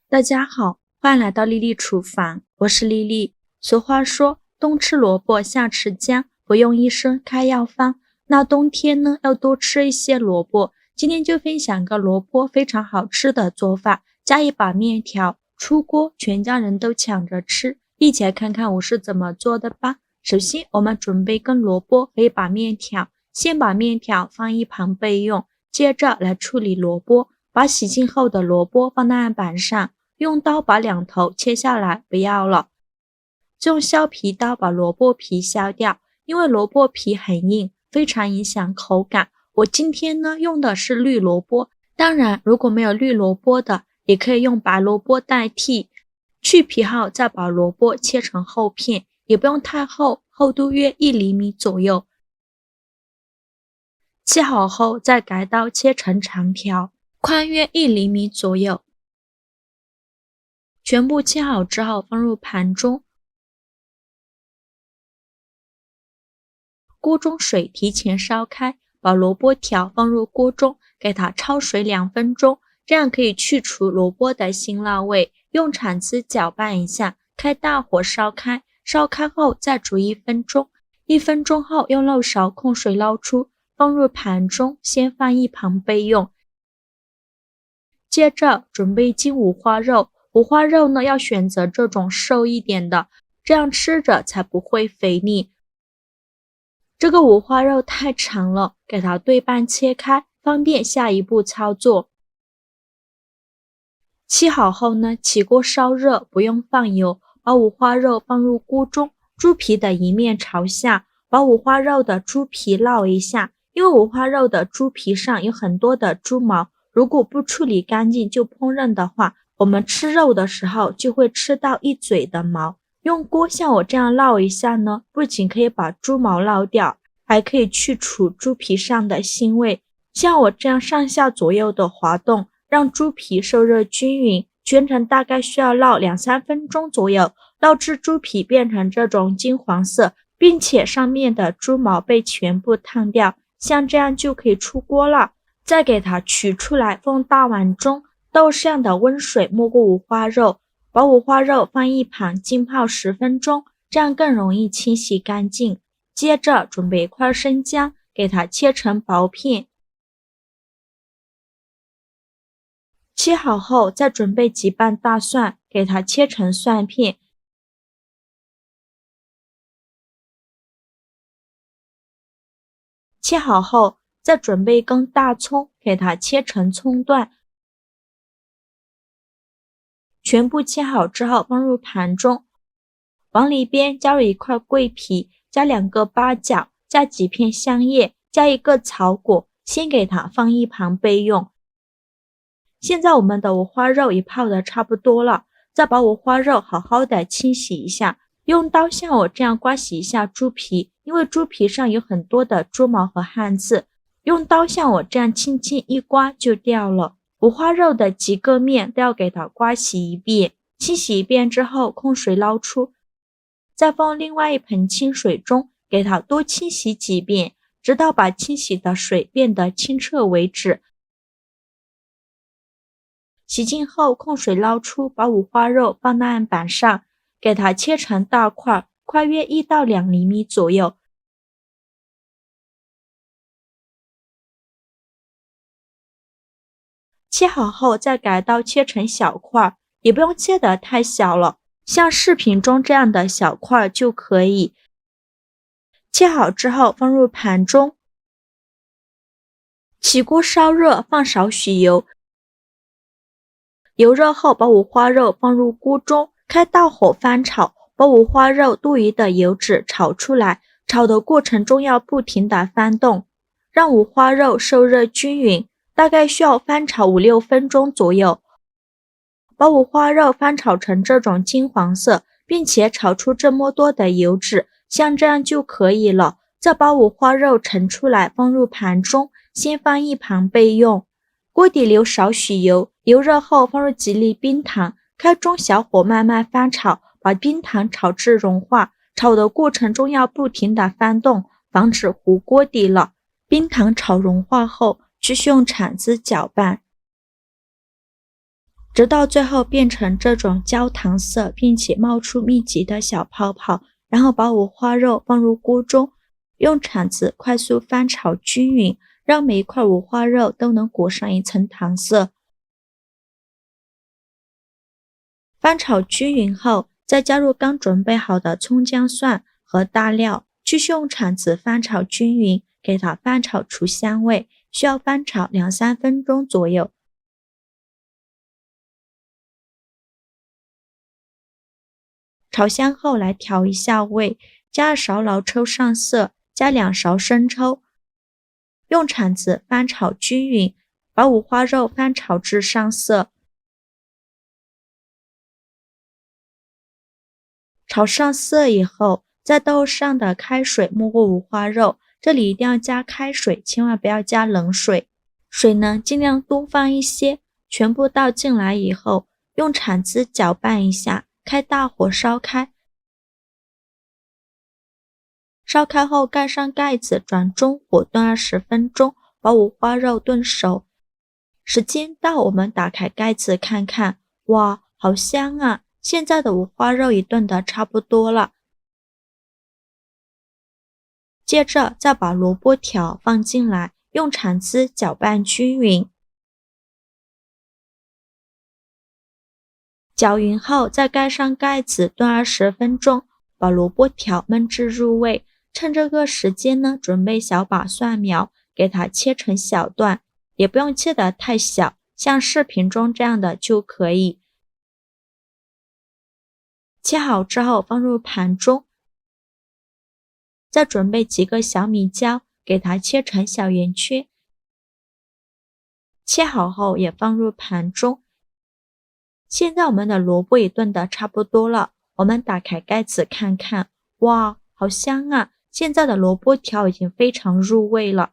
大家好，欢迎来到丽丽厨房，我是丽丽。俗话说，冬吃萝卜夏吃姜，不用医生开药方。那冬天呢，要多吃一些萝卜。今天就分享个萝卜非常好吃的做法，加一把面条，出锅全家人都抢着吃。一起来看看我是怎么做的吧。首先，我们准备根萝卜和一把面条，先把面条放一旁备用，接着来处理萝卜。把洗净后的萝卜放在案板上，用刀把两头切下来，不要了。用削皮刀把萝卜皮削掉，因为萝卜皮很硬，非常影响口感。我今天呢用的是绿萝卜，当然如果没有绿萝卜的，也可以用白萝卜代替。去皮后再把萝卜切成厚片，也不用太厚，厚度约1厘米左右。切好后再改刀切成长条，宽约1厘米左右。全部切好之后放入盘中，锅中水提前烧开，把萝卜条放入锅中，给它焯水2分钟，这样可以去除萝卜的辛辣味。用铲子搅拌一下，开大火烧开，烧开后再煮1分钟。1分钟后用漏勺控水捞出，放入盘中，先放一旁备用。接着准备进五花肉，五花肉呢要选择这种瘦一点的，这样吃着才不会肥腻。这个五花肉太长了，给它对半切开，方便下一步操作。切好后呢，起锅烧热，不用放油，把五花肉放入锅中，猪皮的一面朝下，把五花肉的猪皮烙一下，因为五花肉的猪皮上有很多的猪毛，如果不处理干净就烹饪的话，我们吃肉的时候就会吃到一嘴的毛。用锅像我这样烙一下呢，不仅可以把猪毛烙掉，还可以去除猪皮上的腥味。像我这样上下左右的滑动，让猪皮受热均匀，全程大概需要烙2-3分钟左右，烙至猪皮变成这种金黄色，并且上面的猪毛被全部烫掉，像这样就可以出锅了。再给它取出来，放大碗中，倒上的温水没过五花肉，把五花肉放一旁浸泡10分钟，这样更容易清洗干净。接着准备一块生姜，给它切成薄片。切好后再准备几瓣大蒜，给它切成蒜片。切好后再准备一根大葱，给它切成葱段。全部切好之后放入盘中，往里边加入一块桂皮，加2个八角，加几片香叶，加1个草果，先给它放一旁备用。现在我们的五花肉也泡得差不多了，再把五花肉好好的清洗一下，用刀像我这样刮洗一下猪皮，因为猪皮上有很多的猪毛和汗渍，用刀像我这样轻轻一刮就掉了。五花肉的几个面都要给它刮洗一遍，清洗一遍之后控水捞出，再放另外一盆清水中，给它多清洗几遍，直到把清洗的水变得清澈为止。洗净后控水捞出，把五花肉放到案板上，给它切成大块，块约1到2厘米左右。切好后再改刀切成小块，也不用切得太小了，像视频中这样的小块就可以。切好之后放入盘中，起锅烧热，放少许油。油热后把五花肉放入锅中，开大火翻炒，把五花肉多余的油脂炒出来。炒的过程中要不停地翻动，让五花肉受热均匀，大概需要翻炒5-6分钟左右。把五花肉翻炒成这种金黄色，并且炒出这么多的油脂，像这样就可以了。再把五花肉盛出来放入盘中，先放一旁备用。锅底留少许油，油热后放入几粒冰糖，开中小火慢慢翻炒，把冰糖炒至融化。炒的过程中要不停地翻动，防止糊锅底了。冰糖炒融化后，继续用铲子搅拌。直到最后变成这种焦糖色，并且冒出密集的小泡泡，然后把五花肉放入锅中，用铲子快速翻炒均匀，让每一块五花肉都能裹上一层糖色。翻炒均匀后，再加入刚准备好的葱姜蒜和大料，继续用铲子翻炒均匀，给它翻炒出香味，需要翻炒2-3分钟左右。炒香后来调一下味，加2勺老抽上色，加2勺生抽，用铲子翻炒均匀，把五花肉翻炒至上色。炒上色以后，再倒上的开水没过五花肉，这里一定要加开水，千万不要加冷水。水呢，尽量多放一些，全部倒进来以后，用铲子搅拌一下，开大火烧开。烧开后盖上盖子，转中火炖20分钟，把五花肉炖熟。时间到，我们打开盖子看看，哇，好香啊！现在的五花肉也炖得差不多了。接着再把萝卜条放进来，用铲子搅拌均匀。搅匀后，再盖上盖子炖20分钟，把萝卜条焖至入味。趁这个时间呢，准备小把蒜苗，给它切成小段，也不用切得太小，像视频中这样的就可以。切好之后放入盘中，再准备几个小米椒，给它切成小圆圈。切好后也放入盘中。现在我们的萝卜也炖得差不多了，我们打开盖子看看，哇，好香啊！现在的萝卜条已经非常入味了。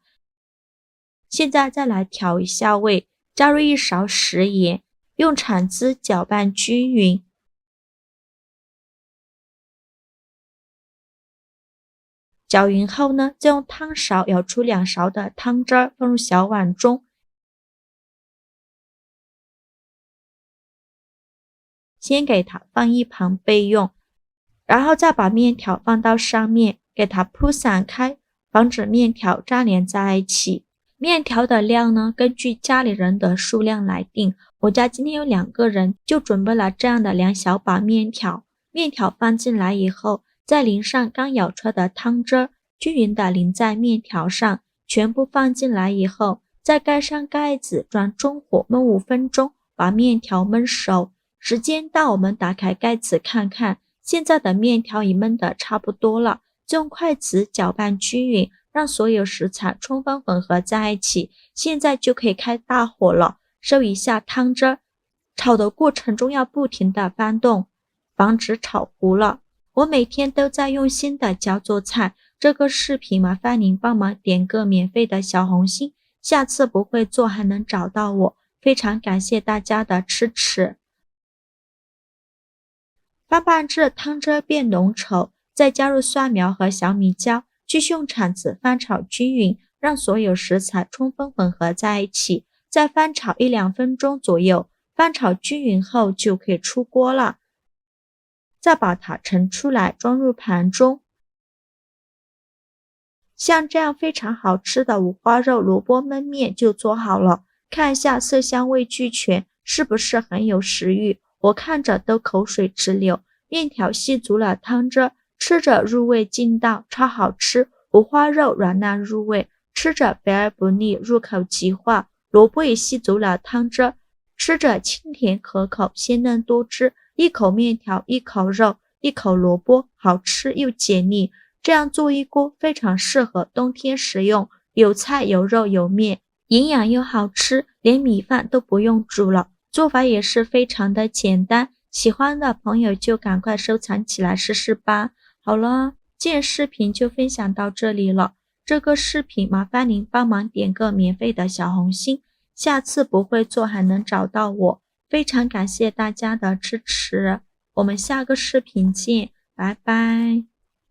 现在再来调一下味，加入1勺食盐，用铲子搅拌均匀。搅匀后呢，再用汤勺舀出2勺的汤汁儿，放入小碗中。先给它放一旁备用，然后再把面条放到上面，给它铺散开，防止面条粘连在一起。面条的量呢，根据家里人的数量来定。我家今天有2个人，就准备了这样的2小把面条。面条放进来以后，再淋上刚舀出来的汤汁儿，均匀的淋在面条上。全部放进来以后，再盖上盖子，转中火焖5分钟，把面条焖熟。时间到，我们打开盖子看看，现在的面条已焖得差不多了，就用筷子搅拌均匀，让所有食材充分混合在一起。现在就可以开大火了，收一下汤汁儿。炒的过程中要不停地翻动，防止炒糊了。我每天都在用心的教做菜，这个视频麻烦您帮忙点个免费的小红心，下次不会做还能找到我。非常感谢大家的支持。翻拌至汤汁变浓稠，再加入蒜苗和小米椒，继续用铲子翻炒均匀，让所有食材充分混合在一起，再翻炒1-2分钟左右。翻炒均匀后就可以出锅了。再把它盛出来，装入盘中。像这样非常好吃的五花肉萝卜焖面就做好了，看一下色香味俱全，是不是很有食欲？我看着都口水直流。面条吸足了汤汁，吃着入味劲道，超好吃。五花肉软烂入味，吃着肥而不腻，入口即化。萝卜也吸足了汤汁，吃着清甜可口，鲜嫩多汁。一口面条，一口肉，一口萝卜，好吃又解腻。这样做一锅非常适合冬天食用，有菜有肉有面，营养又好吃，连米饭都不用煮了。做法也是非常的简单，喜欢的朋友就赶快收藏起来试试吧。好了，今日视频就分享到这里了。这个视频麻烦您帮忙点个免费的小红心，下次不会做还能找到我。非常感谢大家的支持，我们下个视频见，拜拜。